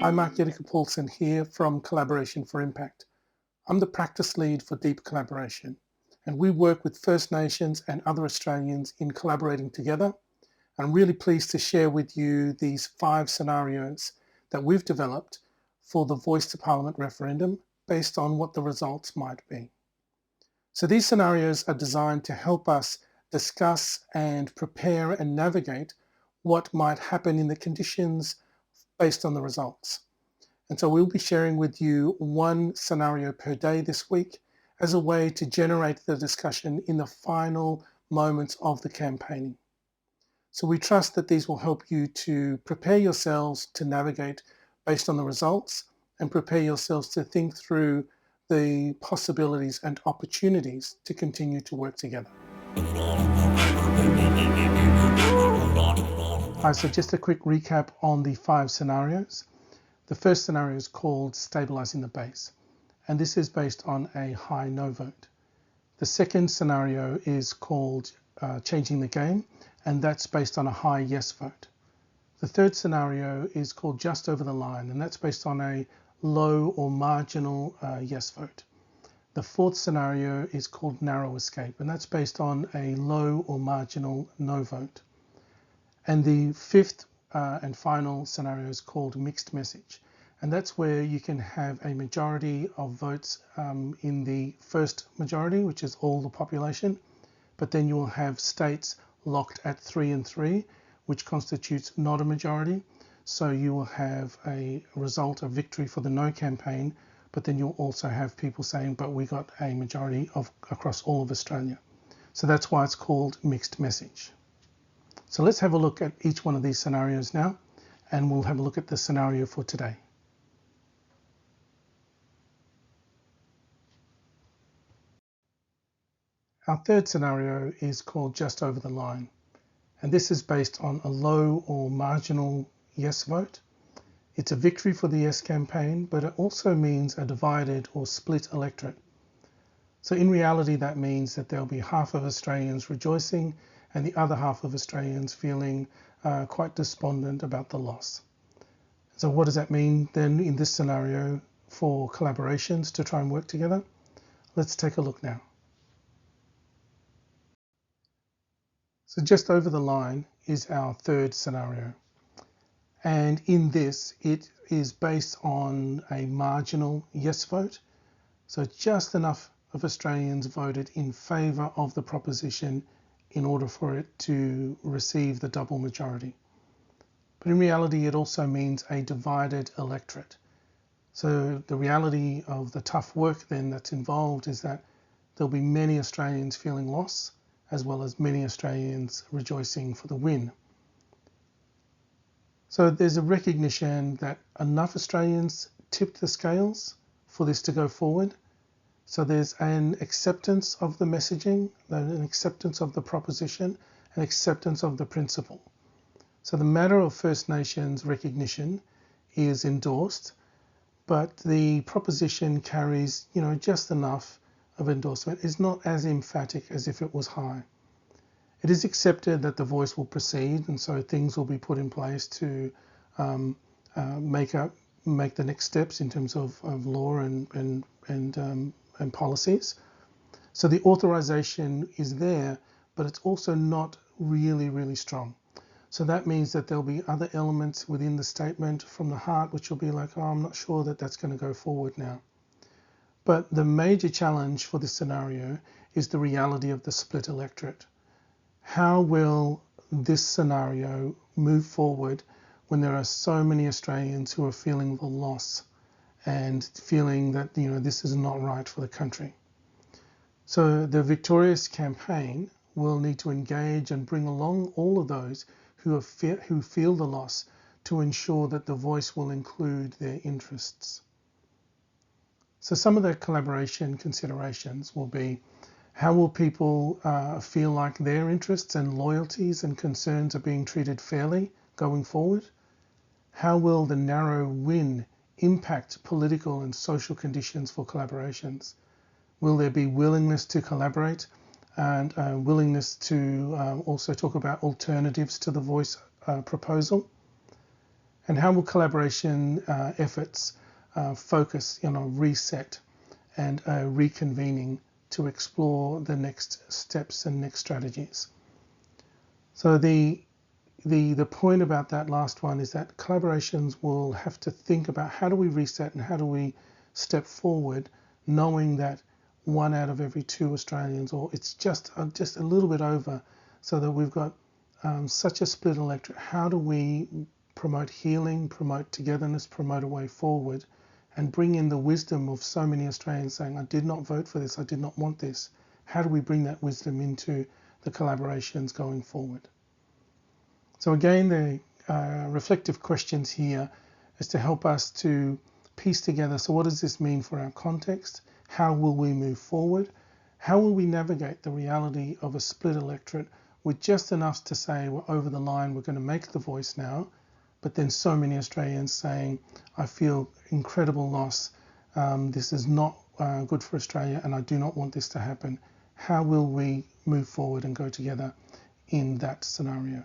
Hi, Mark Yedeka-Paulson here from Collaboration for Impact. I'm the practice lead for Deep Collaboration, and we work with First Nations and other Australians in collaborating together. I'm really pleased to share with you these 5 scenarios that we've developed for the Voice to Parliament referendum based on what the results might be. So these scenarios are designed to help us discuss and prepare and navigate what might happen in the conditions based on the results. And so we'll be sharing with you 1 scenario per day this week as a way to generate the discussion in the final moments of the campaigning. So we trust that these will help you to prepare yourselves to navigate based on the results and prepare yourselves to think through the possibilities and opportunities to continue to work together. So just a quick recap on the 5 scenarios. The first scenario is called Stabilising the Base, and this is based on a high no vote. The second scenario is called Changing the Game, and that's based on a high yes vote. The third scenario is called Just Over the Line, and that's based on a low or marginal yes vote. The fourth scenario is called Narrow Escape, and that's based on a low or marginal no vote. And the fifth and final scenario is called Mixed Message, and that's where you can have a majority of votes in the first majority, which is all the population, but then you will have states locked at 3 and 3, which constitutes not a majority. So you will have a result of victory for the no campaign, but then you'll also have people saying, but we got a majority across all of Australia. So that's why it's called Mixed Message. So let's have a look at each one of these scenarios now, and we'll have a look at the scenario for today. Our third scenario is called Just Over the Line, and this is based on a low or marginal yes vote. It's a victory for the yes campaign, but it also means a divided or split electorate. So in reality, that means that there'll be half of Australians rejoicing and the other half of Australians feeling quite despondent about the loss. So what does that mean then in this scenario for collaborations to try and work together? Let's take a look now. So Just Over the Line is our third scenario. And in this, it is based on a marginal yes vote. So just enough of Australians voted in favour of the proposition in order for it to receive the double majority. But in reality, it also means a divided electorate. So the reality of the tough work then that's involved is that there'll be many Australians feeling loss, as well as many Australians rejoicing for the win. So there's a recognition that enough Australians tipped the scales for this to go forward. So there's an acceptance of the messaging, an acceptance of the proposition, an acceptance of the principle. So the matter of First Nations recognition is endorsed, but the proposition carries, just enough of endorsement. It's not as emphatic as if it was high. It is accepted that the voice will proceed, and so things will be put in place to make the next steps in terms of law and policies. So the authorization is there, but it's also not really, really strong. So that means that there'll be other elements within the statement from the heart, which will be like, I'm not sure that that's going to go forward now. But the major challenge for this scenario is the reality of the split electorate. How will this scenario move forward when there are so many Australians who are feeling the loss and feeling that this is not right for the country? So the victorious campaign will need to engage and bring along all of those who feel the loss to ensure that the voice will include their interests. So some of the collaboration considerations will be, how will people feel like their interests and loyalties and concerns are being treated fairly going forward? How will the narrow win impact political and social conditions for collaborations? Will there be willingness to collaborate and willingness to also talk about alternatives to the voice proposal? And how will collaboration efforts focus on a reset and a reconvening to explore the next steps and next strategies? So the point about that last one is that collaborations will have to think about how do we reset and how do we step forward, knowing that 1 out of every 2 Australians, or it's just a little bit over, so that we've got such a split electorate. How do we promote healing, promote togetherness, promote a way forward, and bring in the wisdom of so many Australians saying, I did not vote for this, I did not want this. How do we bring that wisdom into the collaborations going forward? So again, the reflective questions here is to help us to piece together, so what does this mean for our context? How will we move forward? How will we navigate the reality of a split electorate with just enough to say we're over the line, we're going to make the voice now, but then so many Australians saying, I feel incredible loss, this is not good for Australia and I do not want this to happen. How will we move forward and go together in that scenario?